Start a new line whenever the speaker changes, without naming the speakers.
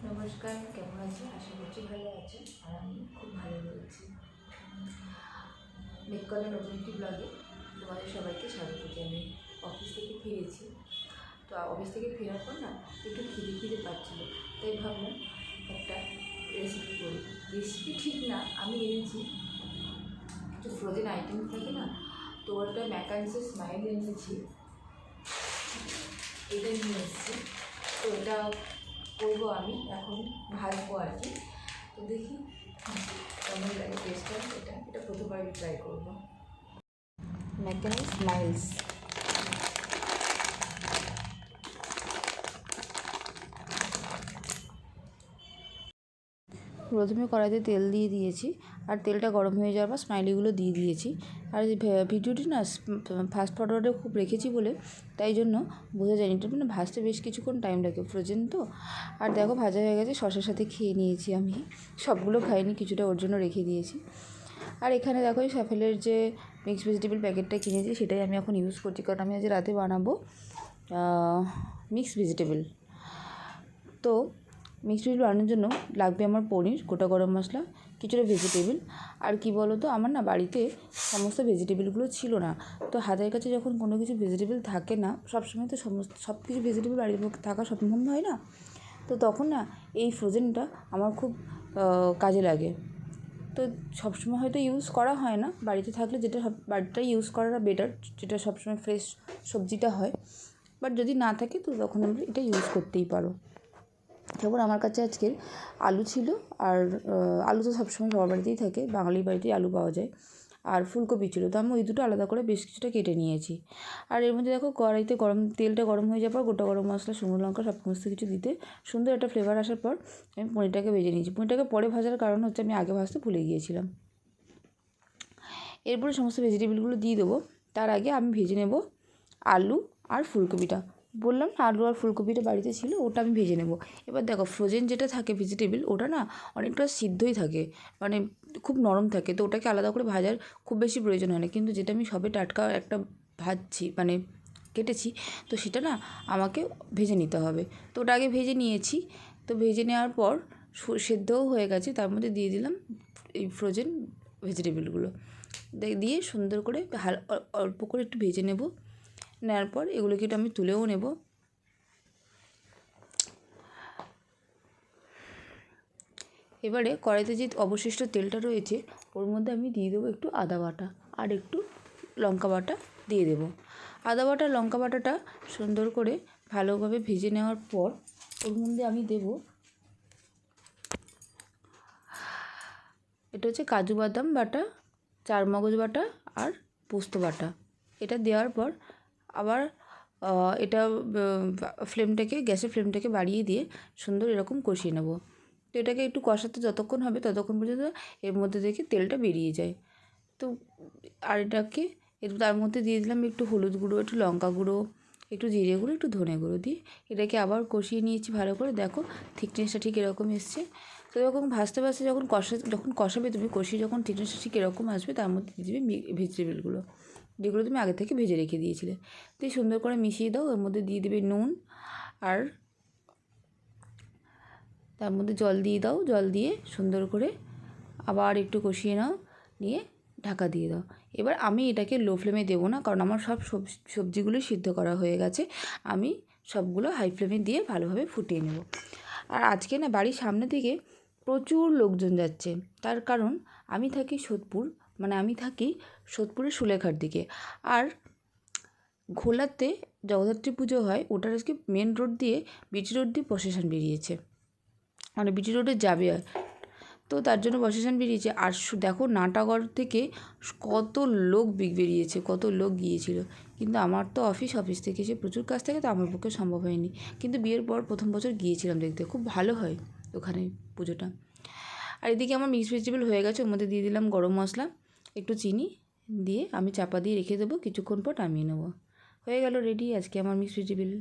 নমস্কার, কেমন আছেন? আশা করছি ভালো আছেন। আর আমি খুব ভালো রয়েছি। মেককলের নতুন একটি ব্লগে তোমাদের সবাইকে স্বাগত জানাই। অফিস থেকে ফিরেছি, তো অফিস থেকে ফেরার পর না একটু খিদে পাচ্ছিল, তাই ভাবলাম একটা রেসিপি করি। রেসিপি ঠিক না, আমি এনেছি কিছু ফ্রোজেন আইটেম থাকে না, তো ওটা ম্যাকানিসের স্মাইল এনেছি, এটা নিয়ে এসেছি। তো এটা করবো আমি এখন, ভাজবো আর কি। তো দেখি কেমন লাগে টেস্টটা। এটা প্রথমবার আমি ট্রাই করবো। ম্যাকানি স্মাইলস। প্রথমে কড়াইতে তেল দিয়ে দিয়েছি, আর তেলটা গরম হয়ে যাওয়ার পর স্মাইলিগুলো দিয়ে দিয়েছি। আর ভিডিওটি না ফাস্ট ফরওয়ার্ডে খুব রেখেছি বলে তাই জন্য বোঝা যায়নি। এটা মানে ভাজতে বেশ কিছুক্ষণ টাইম লাগে, ফ্রোজেন তো। আর দেখো ভাজা হয়ে গেছে, শসার সাথে খেয়ে নিয়েছি আমি। সবগুলো খাইনি, কিছুটা ওর জন্য রেখে দিয়েছি। আর এখানে দেখো এই স্যাফেলের যে মিক্স ভেজিটেবল প্যাকেটটা কিনেছি সেটাই আমি এখন ইউজ করছি, কারণ আমি আজ রাতে বানাবো মিক্স ভেজিটেবল। তো মিক্স ভেজিটেবল বানানোর জন্য লাগবে আমার পনির, গোটা গরম মশলা, কিছুটা ভেজিটেবল। আর কি বলো তো, আমার না বাড়িতে সমস্ত ভেজিটেবলগুলো ছিল না। তো হাতের কাছে যখন কোনো কিছু ভেজিটেবল থাকে না, সবসময় তো সব কিছু ভেজিটেবল বাড়ির পক্ষে থাকা সম্ভব হয় না। তো তখন না এই ফ্রোজেনটা আমার খুব কাজে লাগে। তো সবসময় হয়তো ইউজ করা হয় না, বাড়িতে থাকলে যেটা বাড়িটাই ইউজ করাটা বেটার, যেটা সবসময় ফ্রেশ সবজিটা হয়। বাট যদি না থাকে তো তখন আমরা এটা ইউজ করতেই পারো। তারপর আমার কাছে আজকের আলু ছিল, আর আলু তো সবসময় সবার বাড়িতেই থাকে, বাঙালির বাড়িতেই আলু পাওয়া যায়। আর ফুলকপি ছিল, তো আমি ওই দুটো আলাদা করে বেশ কিছুটা কেটে নিয়েছি। আর এর মধ্যে দেখো কড়াইতে তেলটা গরম হয়ে যাওয়ার পর গোটা গরম মশলা, শুকনো লঙ্কা সমস্ত কিছু দিতে সুন্দর একটা ফ্লেভার আসার পর আমি পনিরটাকে ভেজে নিয়েছি। পনিরটাকে পরে ভাজার কারণ হচ্ছে আমি আগে ভাজতে ভুলে গিয়েছিলাম। এরপরে সমস্ত ভেজিটেবলগুলো দিয়ে দেবো। তার আগে আমি ভেজে নেব আলু আর ফুলকপিটা। বললাম না আলু আর ফুলকপিটা বাড়িতে ছিল, ওটা আমি ভেজে নেব। এবার দেখো ফ্রোজেন যেটা থাকে ভেজিটেবল, ওটা না অনেকটা সিদ্ধই থাকে, মানে খুব নরম থাকে, তো ওটাকে আলাদা করে ভাজার খুব বেশি প্রয়োজন হয় না। কিন্তু যেটা আমি সবে টাটকা একটা ভাজছি, মানে কেটেছি, তো সেটা না আমাকে ভেজে নিতে হবে। তো ওটা আগে ভেজে নিয়েছি। তো ভেজে নেওয়ার পর সেদ্ধও হয়ে গেছে, তার মধ্যে দিয়ে দিলাম এই ফ্রোজেন ভেজিটেবলগুলো দিয়ে সুন্দর করে অল্প করে একটু ভেজে নেব। নেওয়ার পর এগুলোকে একটু আমি তুলেও নেব। এবারে কড়াইতে যে অবশিষ্ট তেলটা রয়েছে ওর মধ্যে আমি দিয়ে দেবো একটু আদা বাটা আর একটু লঙ্কা বাটা দিয়ে দেবো। আদা বাটা লঙ্কা বাটাটা সুন্দর করে ভালোভাবে ভেজে নেওয়ার পর ওর মধ্যে আমি দেবো, এটা হচ্ছে কাজু বাদাম বাটা, চারমগজ বাটা আর পোস্ত বাটা। এটা দেওয়ার পর আবার এটা গ্যাসের ফ্লেমটাকে বাড়িয়ে দিয়ে সুন্দর এরকম কষিয়ে নেব। তো এটাকে একটু কষাতে যতক্ষণ হবে ততক্ষণ পর্যন্ত এর মধ্যে থেকে তেলটা বেরিয়ে যায়। তো আর এটাকে তার মধ্যে দিয়ে দিলাম একটু হলুদ গুঁড়ো, একটু লঙ্কা গুঁড়ো, একটু জিরে গুঁড়ো, একটু ধনে গুঁড়ো দিয়ে এটাকে আবার কষিয়ে নিয়েছি ভালো করে। দেখো থিকনেসটা ঠিক এরকম এসছে। তো যখন ভাজতে যখন কষাবে তুমি, কষিয়ে যখন থিকনেসটা ঠিক এরকম আসবে, তার মধ্যে দিয়ে দেবে ভেজিটেবলগুলো, যেগুলো তুমি আগে থেকে ভেজে রেখে দিয়েছিলে। দিয়ে সুন্দর করে মিশিয়ে দাও। এর মধ্যে দিয়ে দেবে নুন, আর তার মধ্যে জল দিয়ে দাও। জল দিয়ে সুন্দর করে আবার একটু কষিয়ে নাও, নিয়ে ঢাকা দিয়ে দাও। এবার আমি এটাকে লো ফ্লেমে দেবো না, কারণ আমার সব সবজিগুলো সিদ্ধ করা হয়ে গেছে। আমি সবগুলো হাই ফ্লেমে দিয়ে ভালোভাবে ফুটিয়ে নেব। আর আজকে না বাড়ির সামনে থেকে প্রচুর লোকজন যাচ্ছে, তার কারণ আমি থাকি সোদপুরের সুলেখার দিকে। আর ঘোলাতে জগদ্ধাত্রী পুজো হয়, ওটার আজকে মেন রোড দিয়ে, বিটি রোড দিয়ে প্রসেশন বেরিয়েছে, মানে বিটি রোডে যাবে। তো তার জন্য প্রসেশন বেরিয়েছে। আর দেখো নাটাগড় থেকে কত লোক বেরিয়েছে, কত লোক গিয়েছিল। কিন্তু আমার তো অফিস থেকে এসে প্রচুর কাজ থাকে, তো আমার পক্ষে সম্ভব হয়নি। কিন্তু বিয়ের পর প্রথম বছর গিয়েছিলাম দেখতে, খুব ভালো হয় ওখানে পুজোটা। আর এদিকে আমার মিক্স ভেজিটেবল হয়ে গেছে, ওর মধ্যে দিয়ে দিলাম গরম মশলা, একটু চিনি দিয়ে আমি চাপা দিয়ে রেখে দেবো, কিছুক্ষণ পর নামিয়ে নেবো। হয়ে গেল রেডি আজকে আমার মিক্স ভেজিটেবল।